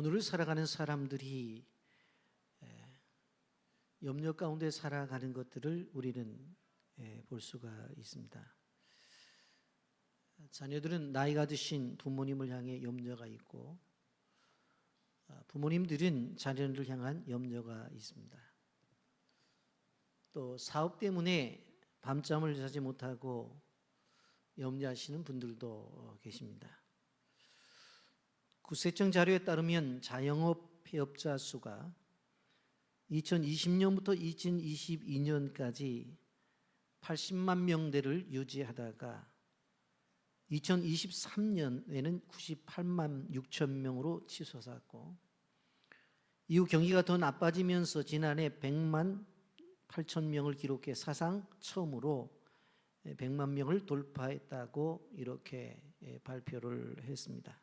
오늘을 살아가는 사람들이 염려 가운데 살아가는 것들을 우리는 볼 수가 있습니다. 자녀들은 나이가 드신 부모님을 향해 염려가 있고, 부모님들은 자녀를 향한 염려가 있습니다. 또 사업 때문에 밤잠을 자지 못하고 염려하시는 분들도 계십니다. 국세청 자료에 따르면 자영업 폐업자 수가 2020년부터 2022년까지 80만 명대를 유지하다가 2023년에는 98만 6천 명으로 치솟았고, 이후 경기가 더 나빠지면서 지난해 100만 8천 명을 기록해 사상 처음으로 100만 명을 돌파했다고 이렇게 발표를 했습니다.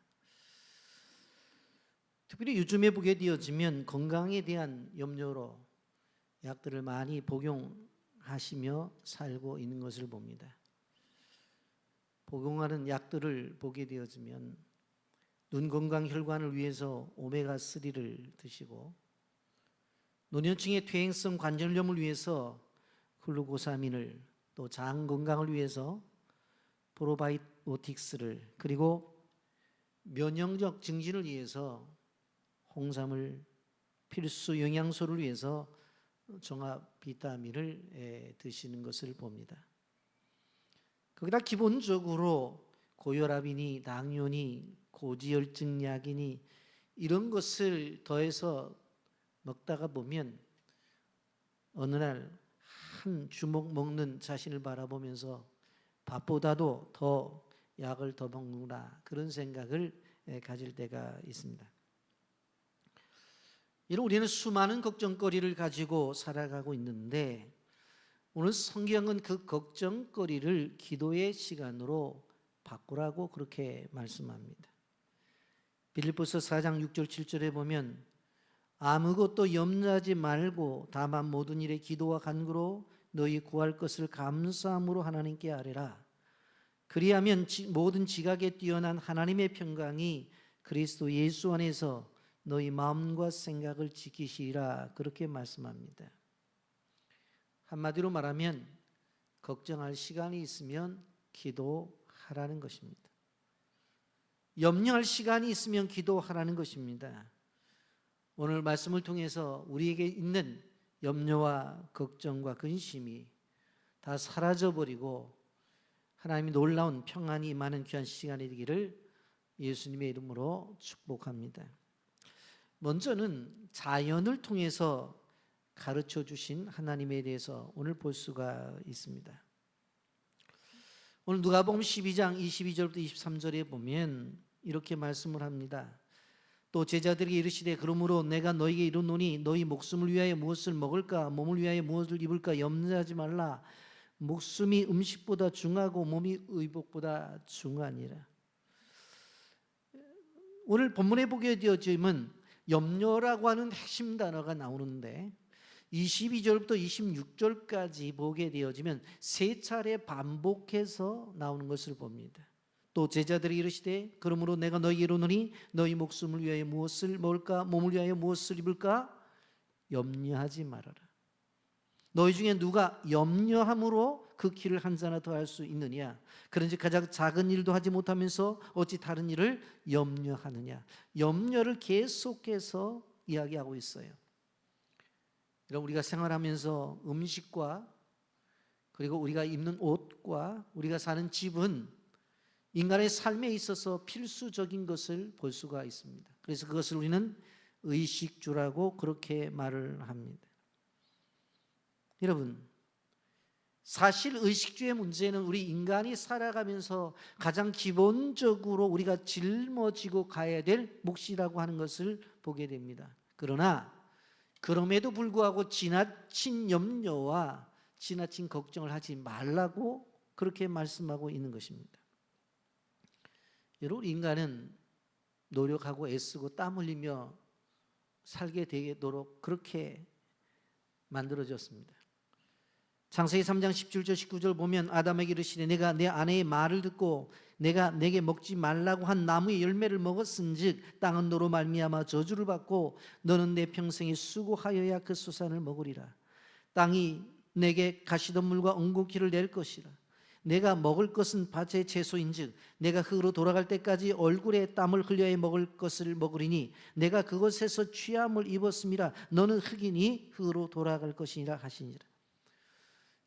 특별히 요즘에 보게 되어지면 건강에 대한 염려로 약들을 많이 복용하시며 살고 있는 것을 봅니다. 복용하는 약들을 보게 되어지면 눈 건강 혈관을 위해서 오메가3를 드시고, 노년층의 퇴행성 관절염을 위해서 글루코사민을, 또 장 건강을 위해서 프로바이오틱스를, 그리고 면역력 증진을 위해서 홍삼을, 필수 영양소를 위해서 종합 비타민을 드시는 것을 봅니다. 거기다 기본적으로 고혈압이니 당뇨니 고지혈증 약이니 이런 것을 더해서 먹다가 보면 어느 날 한 주먹 먹는 자신을 바라보면서 밥보다도 더 약을 더 먹는구나, 그런 생각을 가질 때가 있습니다. 이런 우리는 수많은 걱정거리를 가지고 살아가고 있는데, 오늘 성경은 그 걱정거리를 기도의 시간으로 바꾸라고 그렇게 말씀합니다. 빌립보서 4장 6절 7절에 보면 아무것도 염려하지 말고 다만 모든 일에 기도와 간구로 너희 구할 것을 감사함으로 하나님께 아뢰라. 그리하면 모든 지각에 뛰어난 하나님의 평강이 그리스도 예수 안에서 너희 마음과 생각을 지키시리라, 그렇게 말씀합니다. 한마디로 말하면 걱정할 시간이 있으면 기도하라는 것입니다. 염려할 시간이 있으면 기도하라는 것입니다. 오늘 말씀을 통해서 우리에게 있는 염려와 걱정과 근심이 다 사라져버리고 하나님이 놀라운 평안이 임하는 귀한 시간이 되기를 예수님의 이름으로 축복합니다. 먼저는 자연을 통해서 가르쳐 주신 하나님에 대해서 오늘 볼 수가 있습니다. 오늘 누가복음 12장 22절부터 23절에 보면 이렇게 말씀을 합니다. 또 제자들에게 이르시되 그러므로 내가 너희에게 이르노니 너희 목숨을 위하여 무엇을 먹을까 몸을 위하여 무엇을 입을까 염려하지 말라. 목숨이 음식보다 중하고 몸이 의복보다 중하니라. 오늘 본문에 보게 되어지면 염려라고 하는 핵심 단어가 나오는데 22절부터 26절까지 보게 되어지면 세 차례 반복해서 나오는 것을 봅니다. 또 제자들이 이르시되 그러므로 내가 너희에게 이르노니 너희 목숨을 위하여 무엇을 먹을까 몸을 위하여 무엇을 입을까 염려하지 말아라. 너희 중에 누가 염려함으로 그 길을 한 자나 더 할 수 있느냐? 그런즉 가장 작은 일도 하지 못하면서 어찌 다른 일을 염려하느냐? 염려를 계속해서 이야기하고 있어요. 여러분, 우리가 생활하면서 음식과 그리고 우리가 입는 옷과 우리가 사는 집은 인간의 삶에 있어서 필수적인 것을 볼 수가 있습니다. 그래서 그것을 우리는 의식주라고 그렇게 말을 합니다. 여러분, 사실 의식주의 문제는 우리 인간이 살아가면서 가장 기본적으로 우리가 짊어지고 가야 될 몫이라고 하는 것을 보게 됩니다. 그러나 그럼에도 불구하고 지나친 염려와 지나친 걱정을 하지 말라고 그렇게 말씀하고 있는 것입니다. 여러분, 인간은 노력하고 애쓰고 땀 흘리며 살게 되도록 그렇게 만들어졌습니다. 창세기 3장 17절 19절 보면 아담에게 이르시되 내가 내 아내의 말을 듣고 내가 내게 먹지 말라고 한 나무의 열매를 먹었은즉 땅은 너로 말미암아 저주를 받고 너는 내 평생에 수고하여야 그 수산을 먹으리라. 땅이 내게 가시덤물과 엉겅퀴를 낼 것이라. 내가 먹을 것은 밭의 채소인즉 내가 흙으로 돌아갈 때까지 얼굴에 땀을 흘려야 먹을 것을 먹으리니 내가 그것에서 취함을 입었음이라. 너는 흙이니 흙으로 돌아갈 것이니라 하시니라.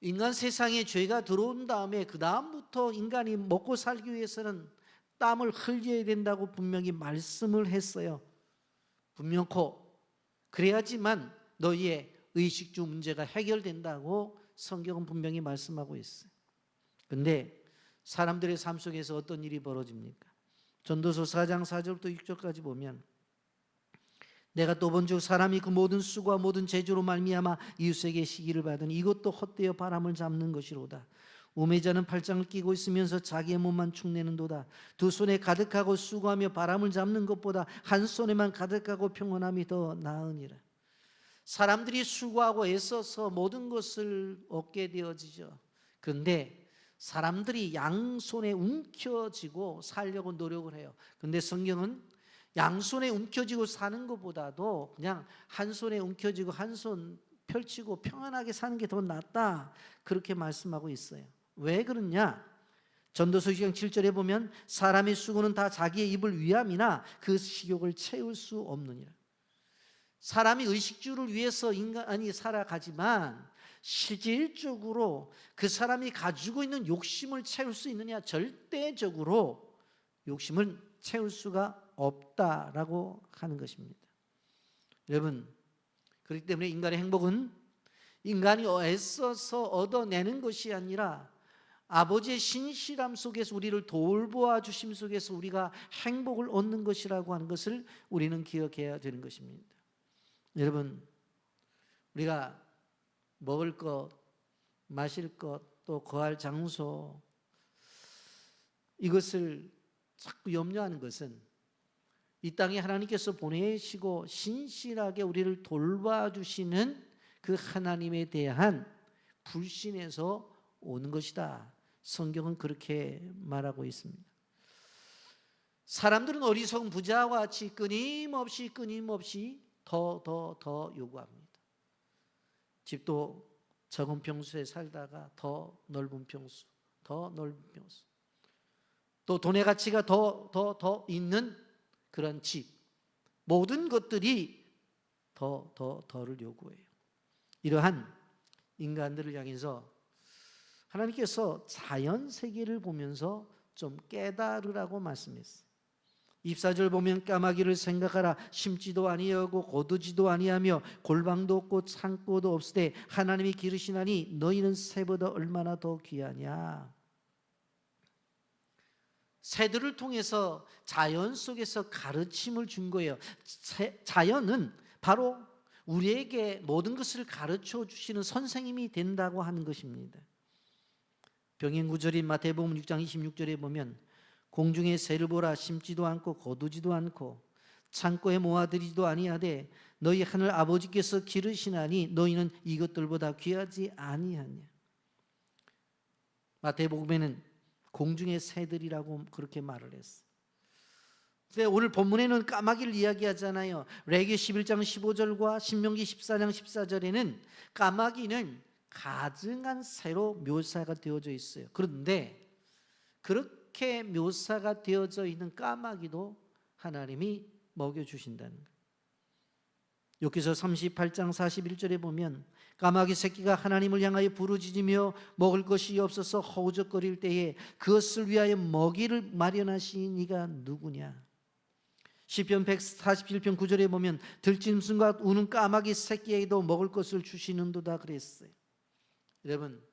인간 세상에 죄가 들어온 다음에 그 다음부터 인간이 먹고 살기 위해서는 땀을 흘려야 된다고 분명히 말씀을 했어요. 분명코 그래야지만 너희의 의식주 문제가 해결된다고 성경은 분명히 말씀하고 있어요. 그런데 사람들의 삶 속에서 어떤 일이 벌어집니까? 전도서 4장 4절부터 6절까지 보면 내가 또 본즉 사람이 그 모든 수고와 모든 재주로 말미암아 이웃에게 시기를 받으니 이것도 헛되어 바람을 잡는 것이로다. 우매자는 팔짱을 끼고 있으면서 자기의 몸만 축내는도다. 두 손에 가득하고 수고하며 바람을 잡는 것보다 한 손에만 가득하고 평온함이 더 나으니라. 사람들이 수고하고 애써서 모든 것을 얻게 되어지죠. 그런데 사람들이 양손에 움켜쥐고 살려고 노력을 해요. 그런데 성경은 양손에 움켜쥐고 사는 것보다도 그냥 한 손에 움켜쥐고 한 손 펼치고 평안하게 사는 게 더 낫다, 그렇게 말씀하고 있어요. 왜 그러냐? 전도서 6장 7절에 보면 사람의 수고는 다 자기의 입을 위함이나 그 식욕을 채울 수 없느니라. 사람이 의식주를 위해서 인간이 살아가지만 실질적으로 그 사람이 가지고 있는 욕심을 채울 수 있느냐? 절대적으로 욕심을 채울 수가 없다라고 하는 것입니다. 여러분, 그렇기 때문에 인간의 행복은 인간이 애써서 얻어내는 것이 아니라 아버지의 신실함 속에서 우리를 돌보아 주심 속에서 우리가 행복을 얻는 것이라고 하는 것을 우리는 기억해야 되는 것입니다. 여러분, 우리가 먹을 것, 마실 것, 또 거할 장소, 이것을 자꾸 염려하는 것은 이 땅에 하나님께서 보내시고 신실하게 우리를 돌봐주시는 그 하나님에 대한 불신에서 오는 것이다. 성경은 그렇게 말하고 있습니다. 사람들은 어리석은 부자와 같이 끊임없이 더 요구합니다. 집도 적은 평수에 살다가 더 넓은 평수, 또 돈의 가치가 더 있는 그런 집, 모든 것들이 더를 요구해요. 이러한 인간들을 향해서 하나님께서 자연 세계를 보면서 좀 깨달으라고 말씀했어요. 24절 보면 까마귀를 생각하라. 심지도 아니하고 거두지도 아니하며 골방도 없고 창고도 없으되 하나님이 기르시나니 너희는 새보다 얼마나 더 귀하냐. 새들을 통해서 자연 속에서 가르침을 준 거예요. 자연은 바로 우리에게 모든 것을 가르쳐 주시는 선생님이 된다고 하는 것입니다. 병행 구절인 마태복음 6장 26절에 보면 공중의 새를 보라. 심지도 않고 거두지도 않고 창고에 모아들이지도 아니하되 너희 하늘 아버지께서 기르시나니 너희는 이것들보다 귀하지 아니하냐. 마태복음에는 공중의 새들이라고 그렇게 말을 했어. 근데 오늘 본문에는 까마귀를 이야기하잖아요. 레위기 11장 15절과 신명기 14장 14절에는 까마귀는 가증한 새로 묘사가 되어져 있어요. 그런데 그렇게 묘사가 되어져 있는 까마귀도 하나님이 먹여주신다는 거예요. 욥기서 38장 41절에 보면 까마귀 새끼가 하나님을 향하여 부르짖으며 먹을 것이 없어서 허우적거릴 때에 그것을 위하여 먹이를 마련하신 이가 누구냐. 시편 147편 9절에 보면 들짐승과 우는 까마귀 새끼에게도 먹을 것을 주시는도다 그랬어요. 여러분,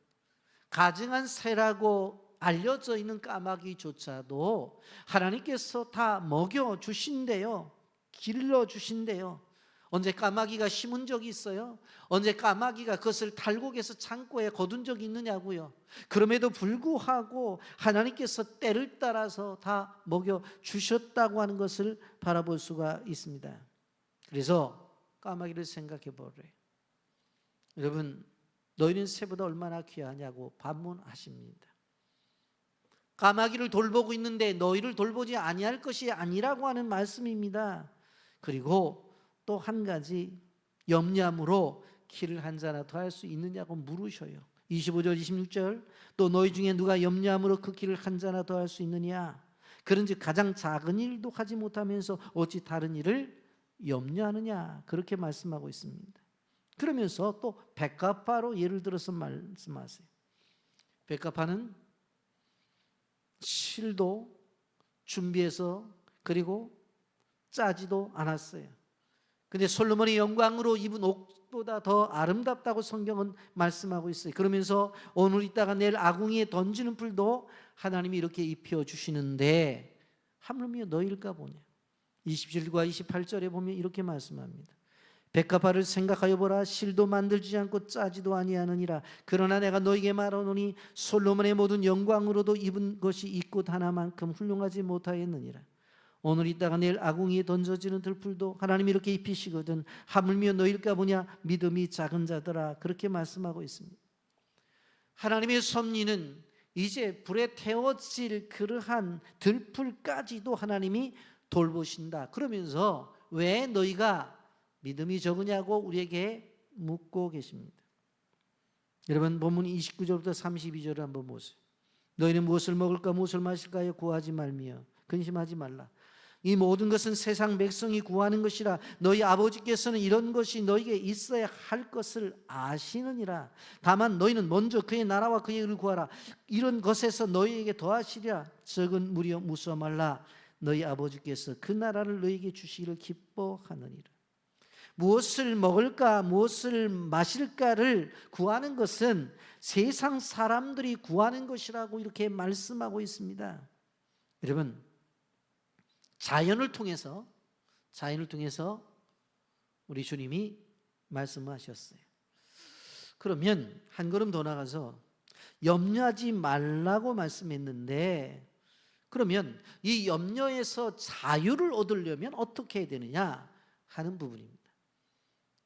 가증한 새라고 알려져 있는 까마귀조차도 하나님께서 다 먹여주신대요. 길러주신대요. 언제 까마귀가 심은 적이 있어요? 언제 까마귀가 그것을 탈곡해서 창고에 거둔 적이 있느냐고요. 그럼에도 불구하고 하나님께서 때를 따라서 다 먹여주셨다고 하는 것을 바라볼 수가 있습니다. 그래서 까마귀를 생각해 보래요. 여러분, 너희는 새보다 얼마나 귀하냐고 반문하십니다. 까마귀를 돌보고 있는데 너희를 돌보지 아니할 것이 아니라고 하는 말씀입니다. 그리고 또 한 가지, 염려함으로 키를 한 자나 더 할 수 있느냐고 물으셔요. 25절 26절, 또 너희 중에 누가 염려함으로 그 키를 한 자나 더 할 수 있느냐? 그런즉 가장 작은 일도 하지 못하면서 어찌 다른 일을 염려하느냐? 그렇게 말씀하고 있습니다. 그러면서 또 백합화로 예를 들어서 말씀하세요. 백합화는 실도 준비해서 그리고 짜지도 않았어요. 근데 솔로몬의 영광으로 입은 옷보다 더 아름답다고 성경은 말씀하고 있어요. 그러면서 오늘 있다가 내일 아궁이에 던지는 풀도 하나님이 이렇게 입혀주시는데 하물며 너희일까 보냐. 27절과 28절에 보면 이렇게 말씀합니다. 백합화를 생각하여 보라. 실도 만들지 않고 짜지도 아니하느니라. 그러나 내가 너에게 말하노니 솔로몬의 모든 영광으로도 입은 것이 이 꽃 하나만큼 훌륭하지 못하였느니라. 오늘 있다가 내일 아궁이에 던져지는 들풀도 하나님이 이렇게 입히시거든 하물며 너희일까 보냐. 믿음이 작은 자들아. 그렇게 말씀하고 있습니다. 하나님의 섭리는 이제 불에 태워질 그러한 들풀까지도 하나님이 돌보신다. 그러면서 왜 너희가 믿음이 적으냐고 우리에게 묻고 계십니다. 여러분 본문 29절부터 32절을 한번 보세요. 너희는 무엇을 먹을까 무엇을 마실까 구하지 말며 근심하지 말라. 이 모든 것은 세상 백성이 구하는 것이라. 너희 아버지께서는 이런 것이 너희에게 있어야 할 것을 아시느니라. 다만 너희는 먼저 그의 나라와 그의 의를 구하라. 이런 것에서 너희에게 더하시리라. 적은 무리여 무서워 말라. 너희 아버지께서 그 나라를 너희에게 주시기를 기뻐하느니라. 무엇을 먹을까 무엇을 마실까를 구하는 것은 세상 사람들이 구하는 것이라고 이렇게 말씀하고 있습니다. 여러분 자연을 통해서 우리 주님이 말씀하셨어요. 그러면 한 걸음 더 나가서 염려하지 말라고 말씀했는데, 그러면 이 염려에서 자유를 얻으려면 어떻게 해야 되느냐 하는 부분입니다.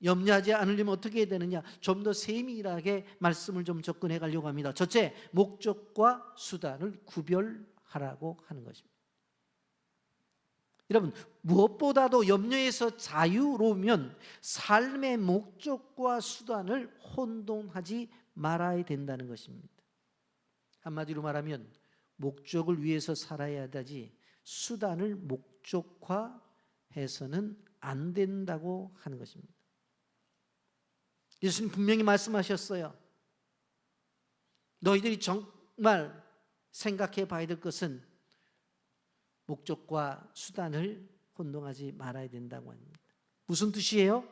염려하지 않으려면 어떻게 해야 되느냐, 좀 더 세밀하게 말씀을 좀 접근해 가려고 합니다. 첫째, 목적과 수단을 구별하라고 하는 것입니다. 여러분 무엇보다도 염려에서 자유로우면 삶의 목적과 수단을 혼동하지 말아야 된다는 것입니다. 한마디로 말하면 목적을 위해서 살아야 하지 수단을 목적화해서는 안 된다고 하는 것입니다. 예수님 분명히 말씀하셨어요. 너희들이 정말 생각해 봐야 될 것은 목적과 수단을 혼동하지 말아야 된다고 합니다. 무슨 뜻이에요?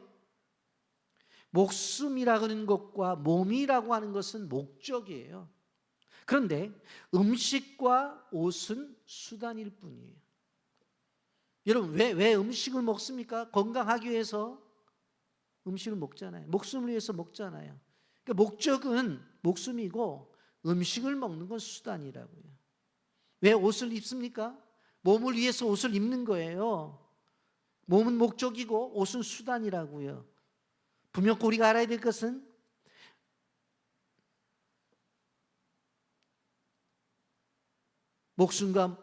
목숨이라고 하는 것과 몸이라고 하는 것은 목적이에요. 그런데 음식과 옷은 수단일 뿐이에요. 여러분 왜 음식을 먹습니까? 건강하기 위해서 음식을 먹잖아요. 목숨을 위해서 먹잖아요. 그러니까 목적은 목숨이고 음식을 먹는 건 수단이라고요. 왜 옷을 입습니까? 몸을 위해서 옷을 입는 거예요. 몸은 목적이고 옷은 수단이라고요. 분명 우리가 알아야 될 것은 목숨과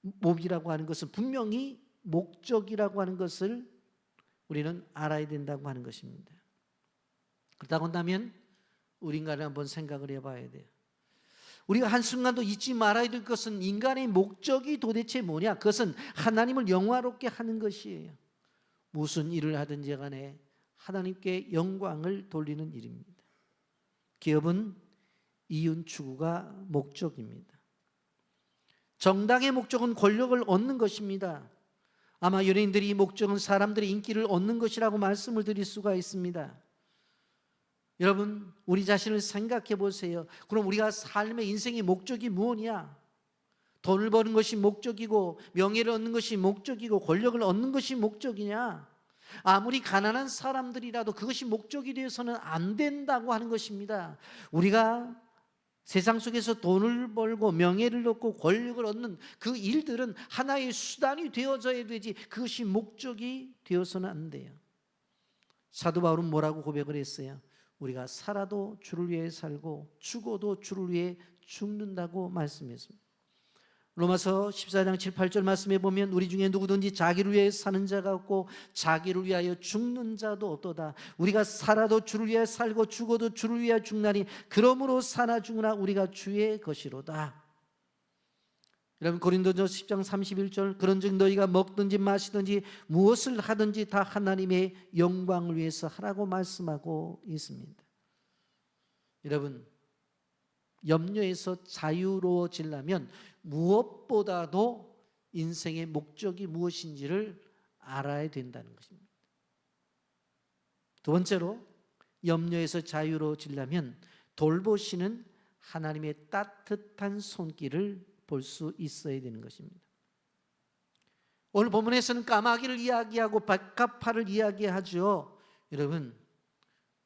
몸이라고 하는 것은 분명히 목적이라고 하는 것을 우리는 알아야 된다고 하는 것입니다. 그렇다고 한다면 우리 인간을 한번 생각을 해봐야 돼요. 우리가 한순간도 잊지 말아야 될 것은 인간의 목적이 도대체 뭐냐? 그것은 하나님을 영화롭게 하는 것이에요. 무슨 일을 하든지 간에 하나님께 영광을 돌리는 일입니다. 기업은 이윤 추구가 목적입니다. 정당의 목적은 권력을 얻는 것입니다. 아마 연예인들이 이 목적은 사람들의 인기를 얻는 것이라고 말씀을 드릴 수가 있습니다. 여러분 우리 자신을 생각해 보세요. 그럼 우리가 삶의 인생의 목적이 무엇이냐? 돈을 버는 것이 목적이고 명예를 얻는 것이 목적이고 권력을 얻는 것이 목적이냐? 아무리 가난한 사람들이라도 그것이 목적이 되어서는 안 된다고 하는 것입니다. 우리가 세상 속에서 돈을 벌고 명예를 얻고 권력을 얻는 그 일들은 하나의 수단이 되어져야 되지 그것이 목적이 되어서는 안 돼요. 사도 바울은 뭐라고 고백을 했어요? 우리가 살아도 주를 위해 살고 죽어도 주를 위해 죽는다고 말씀했습니다. 로마서 14장 7, 8절 말씀에 보면 우리 중에 누구든지 자기를 위해 사는 자가 없고 자기를 위하여 죽는 자도 없도다. 우리가 살아도 주를 위해 살고 죽어도 주를 위하여 죽나니 그러므로 사나 죽으나 우리가 주의 것이로다. 여러분, 고린도전서 10장 31절, 그런즉 너희가 먹든지 마시든지 무엇을 하든지 다 하나님의 영광을 위해서 하라고 말씀하고 있습니다. 여러분, 염려에서 자유로워지려면 무엇보다도 인생의 목적이 무엇인지를 알아야 된다는 것입니다. 두 번째로, 염려에서 자유로워지려면 돌보시는 하나님의 따뜻한 손길을 볼 수 있어야 되는 것입니다. 오늘 본문에서는 까마귀를 이야기하고 백합화를 이야기하죠. 여러분,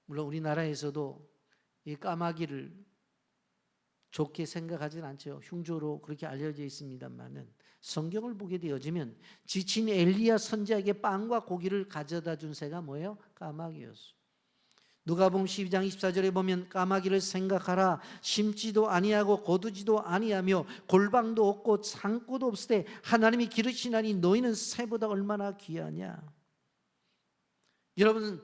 물론 우리나라에서도 이 까마귀를 좋게 생각하진 않죠. 흉조로 그렇게 알려져 있습니다만은 성경을 보게 되어지면 지친 엘리야 선지자에게 빵과 고기를 가져다 준 새가 뭐예요? 까마귀였어요. 누가복음 12장 24절에 보면 까마귀를 생각하라. 심지도 아니하고 거두지도 아니하며 골방도 없고 창고도 없을 때 하나님이 기르시나니 너희는 새보다 얼마나 귀하냐. 여러분,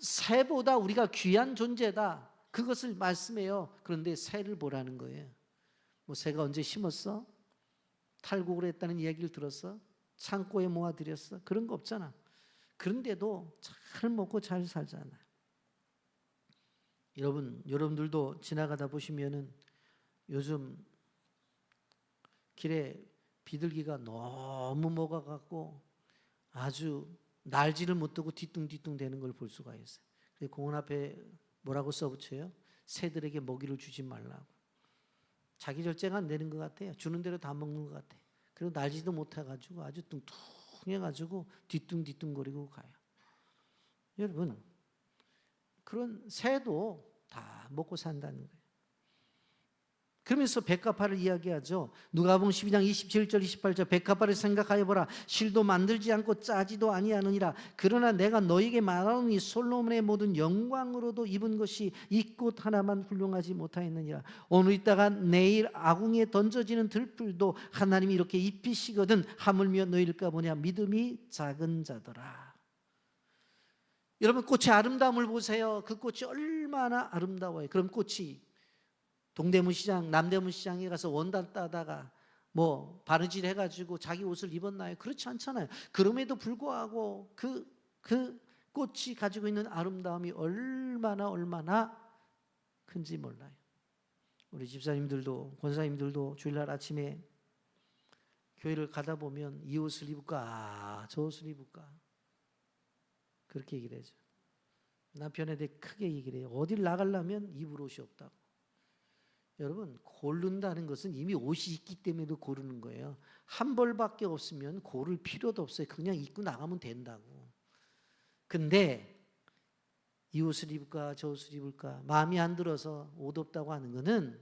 새보다 우리가 귀한 존재다, 그것을 말씀해요. 그런데 새를 보라는 거예요. 뭐 새가 언제 심었어? 탈곡을 했다는 이야기를 들었어? 창고에 모아들였어? 그런 거 없잖아. 그런데도 잘 먹고 잘 살잖아. 여러분들도 지나가다 보시면은 요즘 길에 비둘기가 너무 먹어갖고 아주 날지를 못하고 뒤뚱뒤뚱 되는 걸 볼 수가 있어요. 공원 앞에 뭐라고 써붙여요? 새들에게 먹이를 주지 말라고. 자기 절제가 안 되는 것 같아요. 주는 대로 다 먹는 것 같아요. 그리고 날지도 못해가지고 아주 뚱뚱해가지고 뒤뚱뒤뚱거리고 가요. 여러분, 그런 새도 다 먹고 산다는 거예요. 그러면서 백합화를 이야기하죠. 누가복음 12장 27절 28절, 백합화를 생각하여 보라. 실도 만들지 않고 짜지도 아니하느니라. 그러나 내가 너에게 말하노니 솔로몬의 모든 영광으로도 입은 것이 이 꽃 하나만 훌륭하지 못하였느니라. 오늘 있다가 내일 아궁이에 던져지는 들풀도 하나님이 이렇게 입히시거든 하물며 너희일까 보냐. 믿음이 작은 자더라. 여러분, 꽃의 아름다움을 보세요. 그 꽃이 얼마나 아름다워요. 그럼 꽃이 동대문 시장, 남대문 시장에 가서 원단 따다가 뭐 바느질 해가지고 자기 옷을 입었나요? 그렇지 않잖아요. 그럼에도 불구하고 그 꽃이 가지고 있는 아름다움이 얼마나 큰지 몰라요. 우리 집사님들도 권사님들도 주일날 아침에 교회를 가다 보면 이 옷을 입을까 저 옷을 입을까 그렇게 얘기를 하죠. 남편한테 크게 얘기를 해요. 어딜 나가려면 입을 옷이 없다고. 여러분, 고른다는 것은 이미 옷이 있기 때문에도 고르는 거예요. 한 벌밖에 없으면 고를 필요도 없어요. 그냥 입고 나가면 된다고. 근데 이 옷을 입을까 저 옷을 입을까 마음이 안 들어서 옷 없다고 하는 것은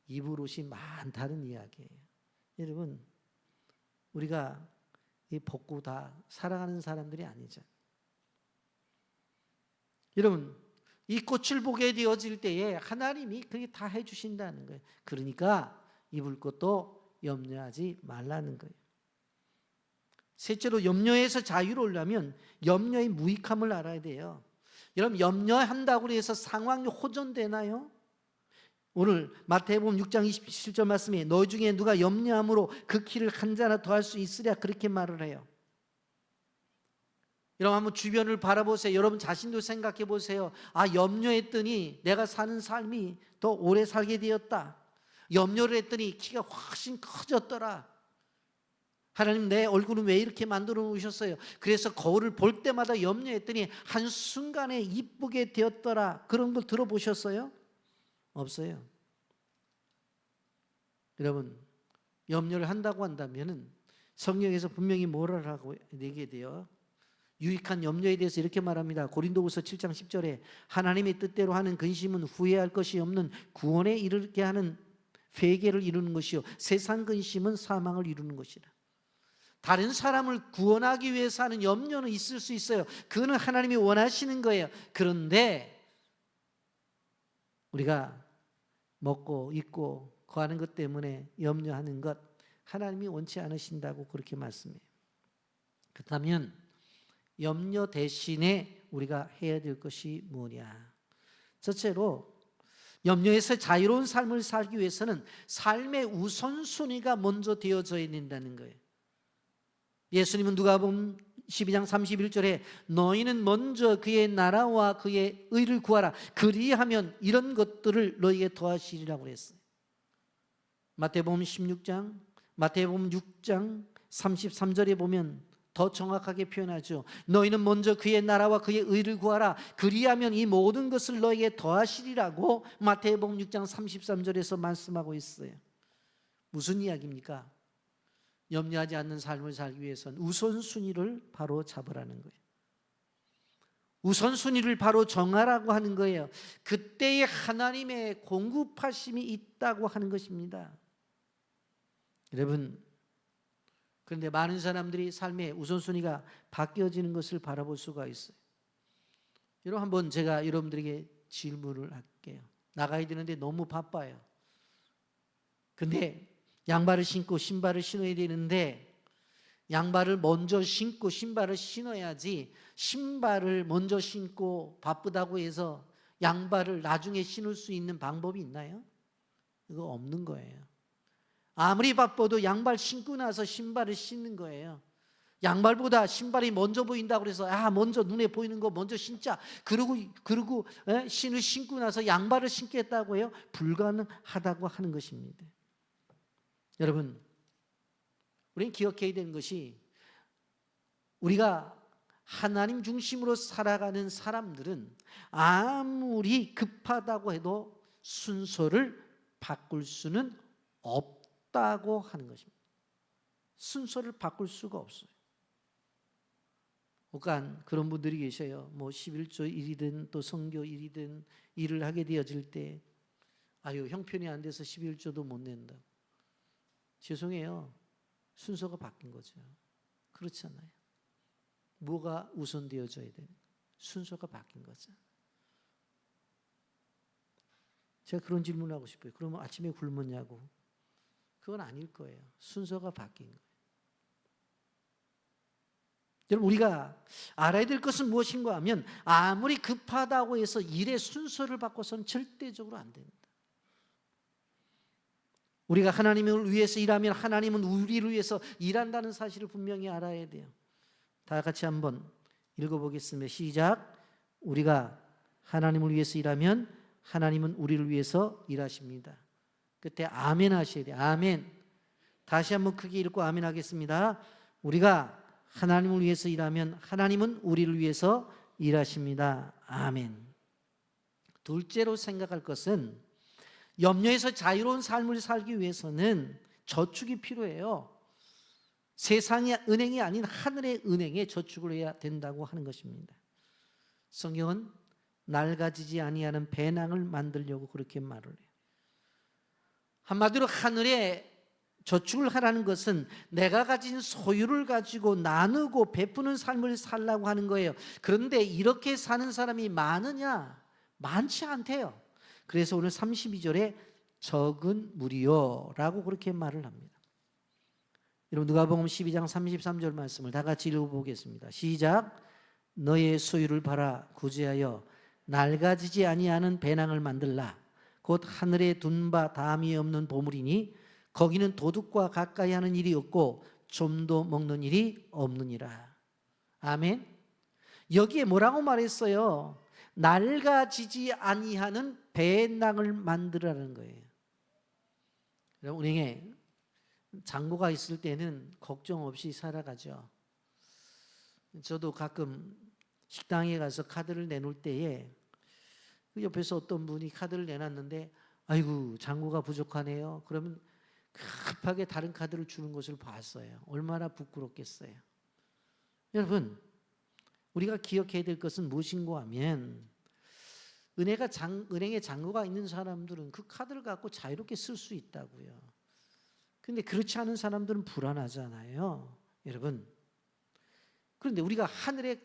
입을 옷이 많다는 이야기예요. 여러분, 우리가 이 벗고 다 살아가는 사람들이 아니죠. 여러분, 이 꽃을 보게 되어질 때에 하나님이 그게 다 해주신다는 거예요. 그러니까 입을 것도 염려하지 말라는 거예요. 셋째로, 염려에서 자유로우려면 염려의 무익함을 알아야 돼요. 여러분, 염려한다고 해서 상황이 호전되나요? 오늘 마태복음 6장 27절 말씀에 너희 중에 누가 염려함으로 그 키를 한 자나 더할 수 있으랴 그렇게 말을 해요. 여러분, 한번 주변을 바라보세요. 여러분 자신도 생각해 보세요. 아, 염려했더니 내가 사는 삶이 더 오래 살게 되었다. 염려를 했더니 키가 훨씬 커졌더라. 하나님, 내 얼굴은 왜 이렇게 만들어 놓으셨어요? 그래서 거울을 볼 때마다 염려했더니 한순간에 이쁘게 되었더라. 그런 걸 들어보셨어요? 없어요. 여러분, 염려를 한다고 한다면 성경에서 분명히 뭐라고 얘기해야 돼요? 유익한 염려에 대해서 이렇게 말합니다. 고린도후서 7장 10절에 하나님의 뜻대로 하는 근심은 후회할 것이 없는 구원에 이르게 하는 회개를 이루는 것이요 세상 근심은 사망을 이루는 것이라. 다른 사람을 구원하기 위해서 하는 염려는 있을 수 있어요. 그거는 하나님이 원하시는 거예요. 그런데 우리가 먹고 입고 거하는 것 때문에 염려하는 것 하나님이 원치 않으신다고 그렇게 말씀해요. 그렇다면 염려 대신에 우리가 해야 될 것이 뭐냐? 첫째로 염려에서 자유로운 삶을 살기 위해서는 삶의 우선순위가 먼저 되어져야 된다는 거예요. 예수님은 누가복음 12장 31절에 너희는 먼저 그의 나라와 그의 의를 구하라. 그리하면 이런 것들을 너희에게 더하시리라고 그랬어요. 마태복음 16장, 마태복음 6장 33절에 보면 더 정확하게 표현하죠. 너희는 먼저 그의 나라와 그의 의를 구하라. 그리하면 이 모든 것을 너희에게 더하시리라고 마태복음 6장 33절에서 말씀하고 있어요. 무슨 이야기입니까? 염려하지 않는 삶을 살기 위해서는 우선순위를 바로 잡으라는 거예요. 우선순위를 바로 정하라고 하는 거예요. 그때에 하나님의 공급하심이 있다고 하는 것입니다. 여러분, 그런데 많은 사람들이 삶의 우선순위가 바뀌어지는 것을 바라볼 수가 있어요. 여러분, 한번 제가 여러분들에게 질문을 할게요. 나가야 되는데 너무 바빠요. 근데 양발을 신고 신발을 신어야 되는데 양발을 먼저 신고 신발을 신어야지, 신발을 먼저 신고 바쁘다고 해서 양발을 나중에 신을 수 있는 방법이 있나요? 이거 없는 거예요. 아무리 바빠도 양발 신고 나서 신발을 신는 거예요. 양발보다 신발이 먼저 보인다고 그래서 먼저 눈에 보이는 거 먼저 신자. 그러고 신을 신고 나서 양발을 신겠다고 해요? 불가능하다고 하는 것입니다. 여러분, 우리는 기억해야 되는 것이 우리가 하나님 중심으로 살아가는 사람들은 아무리 급하다고 해도 순서를 바꿀 수는 없다고 하는 것입니다. 순서를 바꿀 수가 없어요. 그러니까 그런 분들이 계셔요. 뭐 11조 일이든 또 성교 일이든 일을 하게 되어질 때 형편이 안 돼서 11조도 못 낸다. 죄송해요. 순서가 바뀐 거죠. 그렇지 않아요? 뭐가 우선되어져야 되는? 순서가 바뀐 거죠. 제가 그런 질문을 하고 싶어요. 그러면 아침에 굶었냐고? 그건 아닐 거예요. 순서가 바뀐 거예요. 여러분, 우리가 알아야 될 것은 무엇인가 하면 아무리 급하다고 해서 일의 순서를 바꿔서는 절대적으로 안 됩니다. 우리가 하나님을 위해서 일하면 하나님은 우리를 위해서 일한다는 사실을 분명히 알아야 돼요. 다 같이 한번 읽어보겠습니다. 시작. 우리가 하나님을 위해서 일하면 하나님은 우리를 위해서 일하십니다. 그때 아멘 하셔야 돼요. 아멘. 다시 한번 크게 읽고 아멘 하겠습니다. 우리가 하나님을 위해서 일하면 하나님은 우리를 위해서 일하십니다. 아멘. 둘째로 생각할 것은 염려에서 자유로운 삶을 살기 위해서는 저축이 필요해요. 세상의 은행이 아닌 하늘의 은행에 저축을 해야 된다고 하는 것입니다. 성경은 낡아지지 아니하는 배낭을 만들려고 그렇게 말을 해요. 한마디로 하늘에 저축을 하라는 것은 내가 가진 소유를 가지고 나누고 베푸는 삶을 살라고 하는 거예요. 그런데 이렇게 사는 사람이 많으냐? 많지 않대요. 그래서 오늘 32절에 적은 무리요라고 그렇게 말을 합니다. 여러분, 누가복음 12장 33절 말씀을 다 같이 읽어보겠습니다. 시작. 너의 소유를 팔아 구제하여 낡아지지 아니하는 배낭을 만들라. 곧 하늘에 둔 바 다함이 없는 보물이니 거기는 도둑과 가까이 하는 일이 없고 좀도 먹는 일이 없느니라. 아멘. 여기에 뭐라고 말했어요? 낡아지지 아니하는 배낭을 만들라는 거예요. 은행에 잔고가 있을 때는 걱정 없이 살아가죠. 저도 가끔 식당에 가서 카드를 내놓을 때에 그 옆에서 어떤 분이 카드를 내놨는데 아이고 잔고가 부족하네요. 그러면 급하게 다른 카드를 주는 것을 봤어요. 얼마나 부끄럽겠어요. 여러분, 우리가 기억해야 될 것은 무엇인가 하면 은행에 잔고가 있는 사람들은 그 카드를 갖고 자유롭게 쓸 수 있다고요. 그런데 그렇지 않은 사람들은 불안하잖아요. 여러분, 그런데 우리가 하늘에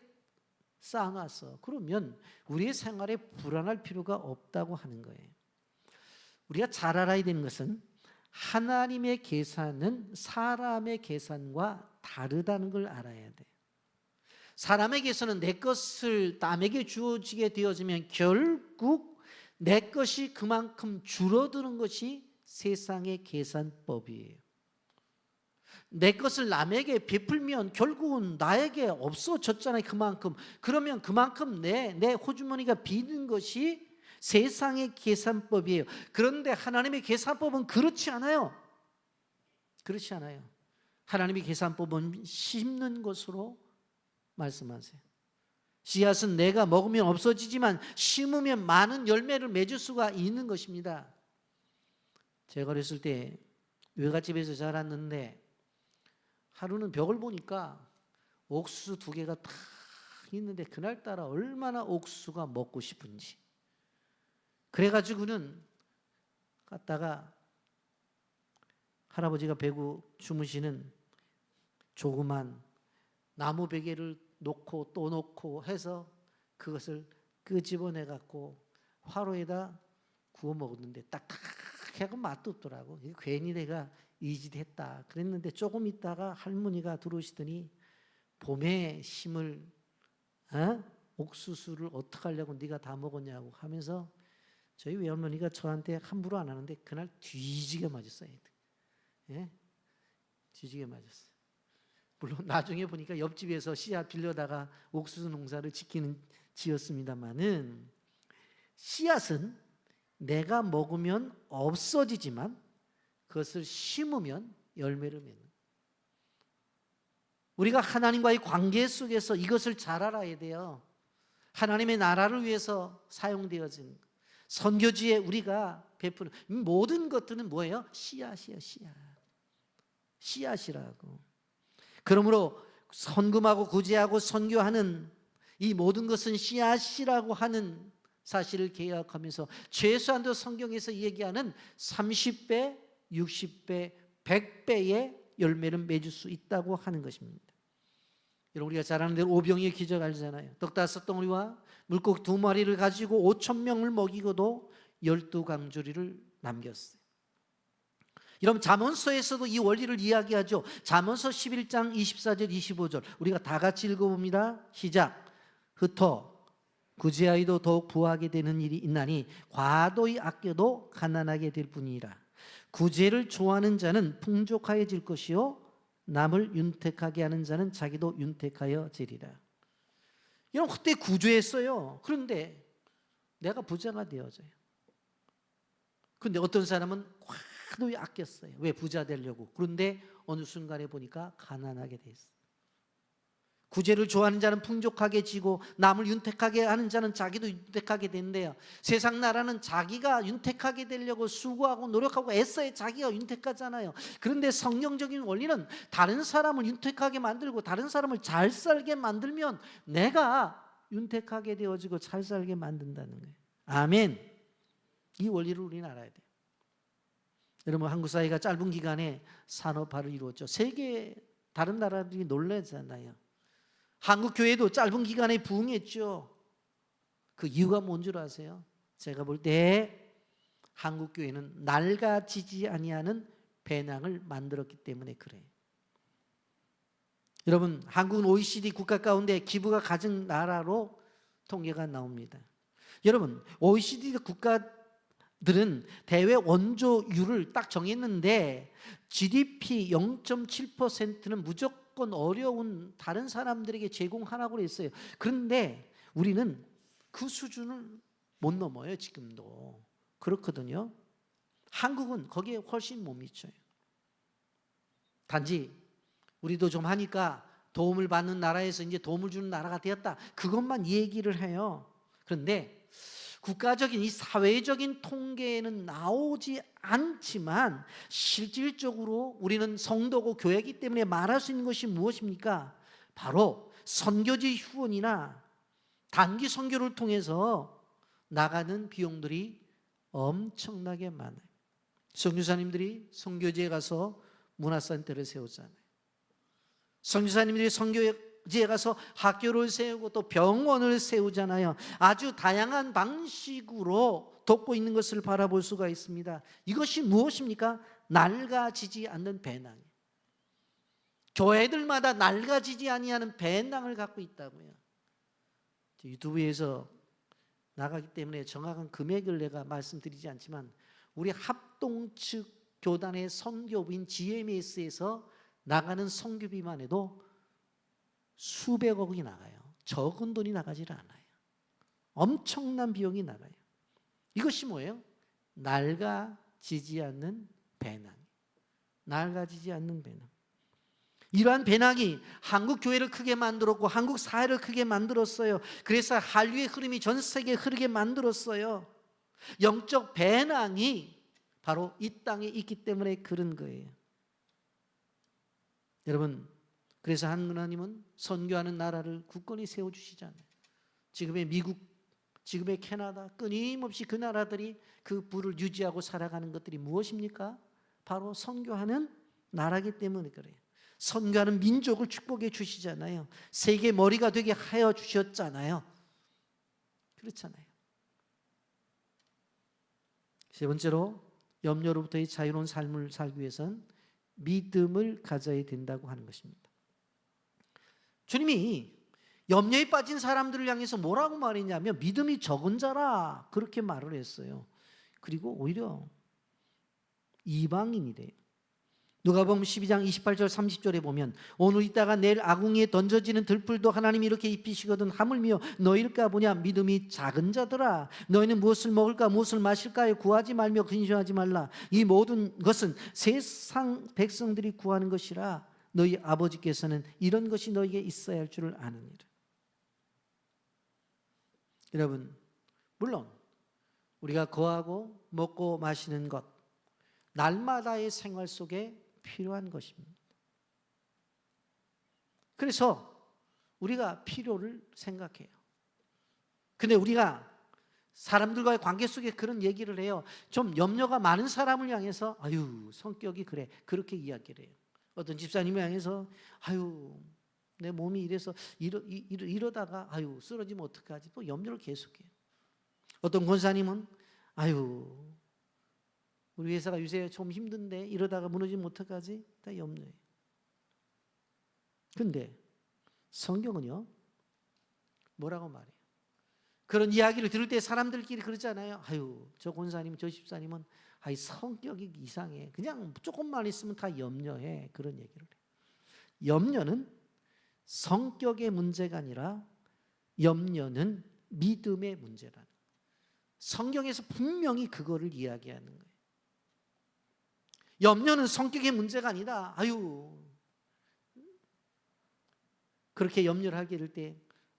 쌓아놨어. 그러면 우리의 생활에 불안할 필요가 없다고 하는 거예요. 우리가 잘 알아야 되는 것은 하나님의 계산은 사람의 계산과 다르다는 걸 알아야 돼요. 사람에게서는 내 것을 남에게 주어지게 되어지면 결국 내 것이 그만큼 줄어드는 것이 세상의 계산법이에요. 내 것을 남에게 베풀면 결국은 나에게 없어졌잖아요. 그만큼. 그러면 그만큼 내 호주머니가 비는 것이 세상의 계산법이에요. 그런데 하나님의 계산법은 그렇지 않아요. 그렇지 않아요. 하나님의 계산법은 심는 것으로 말씀하세요. 씨앗은 내가 먹으면 없어지지만 심으면 많은 열매를 맺을 수가 있는 것입니다. 제가 어렸을 때 외갓집에서 자랐는데 하루는 벽을 보니까 옥수수 2개가 탁 있는데 그날따라 얼마나 옥수수가 먹고 싶은지 그래가지고는 갔다가 할아버지가 베고 주무시는 조그만 나무 베개를 놓고 또 놓고 해서 그것을 끄집어내 갖고 화로에다 구워 먹었는데 딱딱하고 맛도 없더라고. 괜히 내가 이 짓 했다 그랬는데 조금 있다가 할머니가 들어오시더니 봄에 심을 옥수수를 어떻게 하려고 네가 다 먹었냐고 하면서 저희 외할머니가 저한테 함부로 안 하는데 그날 뒤지게 맞았어요. 예? 뒤지게 맞았어요. 물론 나중에 보니까 옆집에서 씨앗 빌려다가 옥수수 농사를 지었습니다마는 씨앗은 내가 먹으면 없어지지만 그것을 심으면 열매를 맺는. 우리가 하나님과의 관계 속에서 이것을 잘 알아야 돼요. 하나님의 나라를 위해서 사용되어진 것. 선교지에 우리가 베푸는 모든 것들은 뭐예요? 씨앗이에요. 씨앗이라고. 그러므로 헌금하고 구제하고 선교하는 이 모든 것은 씨앗이라고 하는 사실을 기억하면서 최소한도 성경에서 얘기하는 30배, 60배, 100배의 열매를 맺을 수 있다고 하는 것입니다. 여러분 우리가 잘 아는 대로 오병이의 기적 알잖아요. 떡 5덩어리와 물고기 2마리를 가지고 5,000명을 먹이고도 12강조리를 남겼어요. 여러분 잠언서에서도 이 원리를 이야기하죠. 잠언서 11장 24절 25절 우리가 다 같이 읽어봅니다. 시작. 흩어 구제하여도 더욱 부하게 되는 일이 있나니 과도히 아껴도 가난하게 될 뿐이라. 구제를 좋아하는 자는 풍족하여질 것이요 남을 윤택하게 하는 자는 자기도 윤택하여지리라. 여러분 그때 구제했어요. 그런데 내가 부자가 되어져요. 그런데 어떤 사람은 과도히 아꼈어요. 왜? 부자 되려고. 그런데 어느 순간에 보니까 가난하게 됐어요. 구제를 좋아하는 자는 풍족하게 지고 남을 윤택하게 하는 자는 자기도 윤택하게 된대요. 세상 나라는 자기가 윤택하게 되려고 수고하고 노력하고 애써야 자기가 윤택하잖아요. 그런데 성경적인 원리는 다른 사람을 윤택하게 만들고 다른 사람을 잘 살게 만들면 내가 윤택하게 되어지고 잘 살게 만든다는 거예요. 아멘. 이 원리를 우리는 알아야 돼요. 여러분 한국 사회가 짧은 기간에 산업화를 이루었죠. 세계 다른 나라들이 놀라잖아요. 한국 교회도 짧은 기간에 부흥했죠. 그 이유가 뭔 줄 아세요? 제가 볼 때 한국 교회는 낡아지지 아니하는 배낭을 만들었기 때문에 그래요. 여러분 한국은 OECD 국가 가운데 기부가 가장 나라로 통계가 나옵니다. 여러분 OECD 국가들은 대외 원조율을 딱 정했는데 GDP 0.7%는 무조건 어려운 다른 사람들에게 제공하라고 했어요. 그런데 우리는 그 수준을 못 넘어요. 지금도 그렇거든요. 한국은 거기에 훨씬 못 미쳐요. 단지 우리도 좀 하니까 도움을 받는 나라에서 이제 도움을 주는 나라가 되었다, 그것만 얘기를 해요. 그런데 국가적인 이 사회적인 통계에는 나오지 않지만 실질적으로 우리는 성도고 교회이기 때문에 말할 수 있는 것이 무엇입니까? 바로 선교지 후원이나 단기 선교를 통해서 나가는 비용들이 엄청나게 많아요. 선교사님들이 선교지에 가서 문화센터를 세우잖아요. 선교사님들이 선교지에 가서 학교를 세우고 또 병원을 세우잖아요. 아주 다양한 방식으로 돋고 있는 것을 바라볼 수가 있습니다. 이것이 무엇입니까? 낡아지지 않는 배낭. 교회들마다 낡아지지 아니하는 배낭을 갖고 있다고요. 유튜브에서 나가기 때문에 정확한 금액을 내가 말씀드리지 않지만 우리 합동 측 교단의 선교부인 GMS에서 나가는 선교비만 해도 수백억이 나가요. 적은 돈이 나가지를 않아요. 엄청난 비용이 나가요. 이것이 뭐예요? 낡아지지 않는 배낭. 낡아지지 않는 배낭. 이러한 배낭이 한국 교회를 크게 만들었고 한국 사회를 크게 만들었어요. 그래서 한류의 흐름이 전 세계에 흐르게 만들었어요. 영적 배낭이 바로 이 땅에 있기 때문에 그런 거예요. 여러분, 그래서 하나님은 선교하는 나라를 굳건히 세워주시잖아요. 지금의 미국, 지금의 캐나다, 끊임없이 그 나라들이 그 부를 유지하고 살아가는 것들이 무엇입니까? 바로 선교하는 나라이기 때문에 그래요. 선교하는 민족을 축복해 주시잖아요. 세계 머리가 되게 하여 주셨잖아요. 그렇잖아요. 세 번째로 염려로부터의 자유로운 삶을 살기 위해서는 믿음을 가져야 된다고 하는 것입니다. 주님이 염려에 빠진 사람들을 향해서 뭐라고 말했냐면 믿음이 적은 자라 그렇게 말을 했어요. 그리고 오히려 이방인이래요. 누가복음 12장 28절 30절에 보면 오늘 있다가 내일 아궁이에 던져지는 들풀도 하나님이 이렇게 입히시거든 하물며 너희일까 보냐 믿음이 작은 자들아 너희는 무엇을 먹을까 무엇을 마실까요 구하지 말며 근심하지 말라 이 모든 것은 세상 백성들이 구하는 것이라 너희 아버지께서는 이런 것이 너희에게 있어야 할 줄을 아느니라. 여러분, 물론 우리가 거하고 먹고 마시는 것 날마다의 생활 속에 필요한 것입니다. 그래서 우리가 필요를 생각해요. 근데 우리가 사람들과의 관계 속에 그런 얘기를 해요. 좀 염려가 많은 사람을 향해서 아유 성격이 그래 그렇게 이야기를 해요. 어떤 집사님을 향해서 아유 내 몸이 이래서 이러다가 아유 쓰러지면 어떡하지 또 염려를 계속해요. 어떤 권사님은 아유 우리 회사가 요새 좀 힘든데 이러다가 무너지면 어떡하지? 다 염려해요. 근데 성경은요 뭐라고 말해요? 그런 이야기를 들을 때 사람들끼리 그러잖아요. 아유 저 권사님 저 집사님은 아이 성격이 이상해. 그냥 조금만 있으면 다 염려해. 그런 얘기를 해요. 염려는 성격의 문제가 아니라 염려는 믿음의 문제라는 거예요. 성경에서 분명히 그거를 이야기하는 거예요. 염려는 성격의 문제가 아니다. 아유 그렇게 염려를 하게 될 때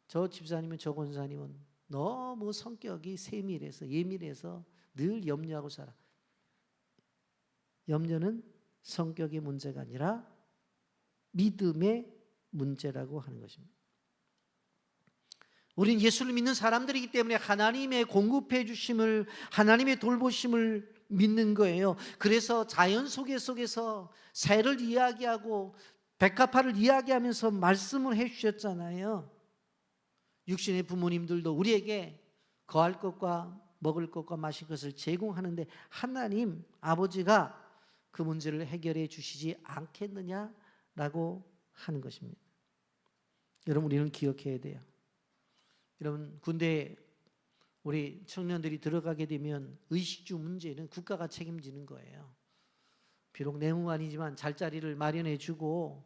저 집사님은 저 권사님은 너무 성격이 세밀해서 예민해서 늘 염려하고 살아. 염려는 성격의 문제가 아니라 믿음의 문제라고 하는 것입니다. 우린 예수를 믿는 사람들이기 때문에 하나님의 공급해 주심을 하나님의 돌보심을 믿는 거예요. 그래서 자연 속에서 새를 이야기하고 백합화를 이야기하면서 말씀을 해 주셨잖아요. 육신의 부모님들도 우리에게 거할 것과 먹을 것과 마실 것을 제공하는데 하나님 아버지가 그 문제를 해결해 주시지 않겠느냐라고 하는 것입니다. 여러분 우리는 기억해야 돼요. 여러분 군대에 우리 청년들이 들어가게 되면 의식주 문제는 국가가 책임지는 거예요. 비록 내무 아니지만 잘자리를 마련해 주고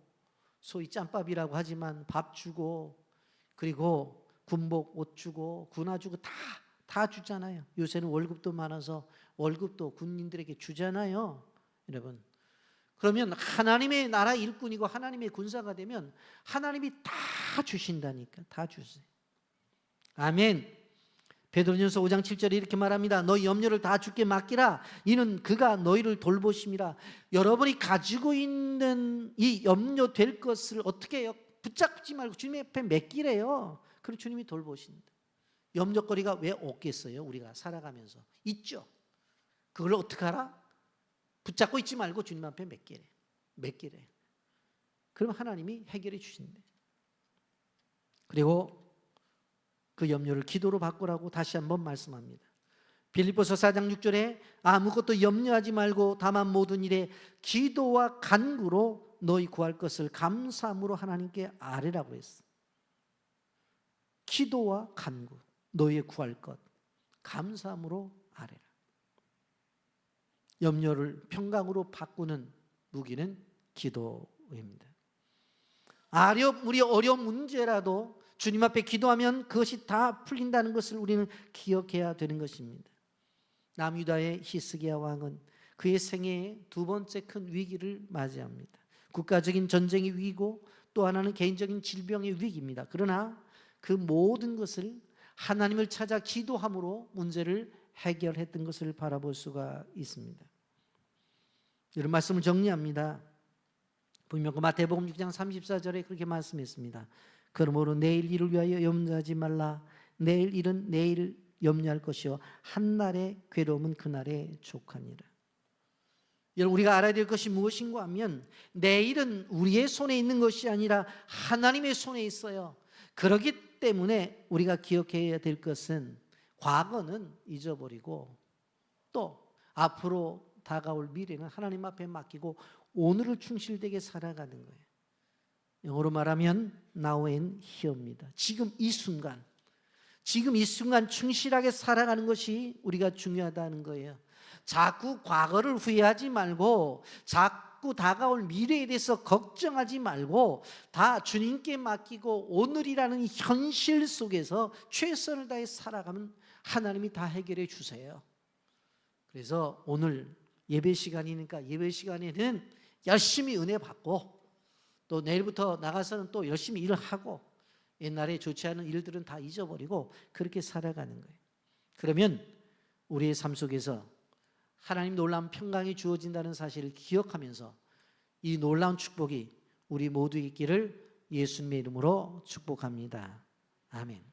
소위 짬밥이라고 하지만 밥 주고 그리고 군복 옷 주고 군화 주고 다 주잖아요. 요새는 월급도 많아서 월급도 군인들에게 주잖아요. 여러분 그러면 하나님의 나라 일꾼이고 하나님의 군사가 되면 하나님이 다 주신다니까. 다 주세요. 아멘. 베드로전서 5장 7절에 이렇게 말합니다. 너희 염려를 다 주께 맡기라. 이는 그가 너희를 돌보심이라. 여러분이 가지고 있는 이 염려될 것을 어떻게 해요? 붙잡지 말고 주님 앞에 맡기래요. 그리고 주님이 돌보신다. 염려거리가 왜 없겠어요? 우리가 살아가면서 있죠. 그걸 어떻게 하라? 붙잡고 있지 말고 주님 앞에 맡기래. 그럼 하나님이 해결해 주신대. 그리고 그 염려를 기도로 바꾸라고 다시 한번 말씀합니다. 빌립보서 4장 6절에 아무것도 염려하지 말고 다만 모든 일에 기도와 간구로 너희 구할 것을 감사함으로 하나님께 아뢰라고 했어. 기도와 간구, 너희의 구할 것 감사함으로 아뢰라. 염려를 평강으로 바꾸는 무기는 기도입니다. 우리 어려운 문제라도 주님 앞에 기도하면 그것이 다 풀린다는 것을 우리는 기억해야 되는 것입니다. 남유다의 히스기야 왕은 그의 생애의 두 번째 큰 위기를 맞이합니다. 국가적인 전쟁의 위기고 또 하나는 개인적인 질병의 위기입니다. 그러나 그 모든 것을 하나님을 찾아 기도함으로 문제를 해결했던 것을 바라볼 수가 있습니다. 이런 말씀을 정리합니다. 분명 마태복음 6장 34절에 그렇게 말씀했습니다. 그러므로 내일 일을 위하여 염려하지 말라. 내일 일은 내일 염려할 것이요 한날의 괴로움은 그날의 족하니라. 여러분, 우리가 알아야 될 것이 무엇인가 하면 내일은 우리의 손에 있는 것이 아니라 하나님의 손에 있어요. 그렇기 때문에 우리가 기억해야 될 것은 과거는 잊어버리고 또 앞으로 다가올 미래는 하나님 앞에 맡기고 오늘을 충실되게 살아가는 거예요. 영어로 말하면 now and here입니다. 지금 이 순간 충실하게 살아가는 것이 우리가 중요하다는 거예요. 자꾸 과거를 후회하지 말고 자꾸 다가올 미래에 대해서 걱정하지 말고 다 주님께 맡기고 오늘이라는 현실 속에서 최선을 다해 살아가면 하나님이 다 해결해 주세요. 그래서 오늘 예배 시간이니까 예배 시간에는 열심히 은혜 받고 또 내일부터 나가서는 또 열심히 일을 하고 옛날에 좋지 않은 일들은 다 잊어버리고 그렇게 살아가는 거예요. 그러면 우리의 삶 속에서 하나님 놀라운 평강이 주어진다는 사실을 기억하면서 이 놀라운 축복이 우리 모두에게 있기를 예수님의 이름으로 축복합니다. 아멘.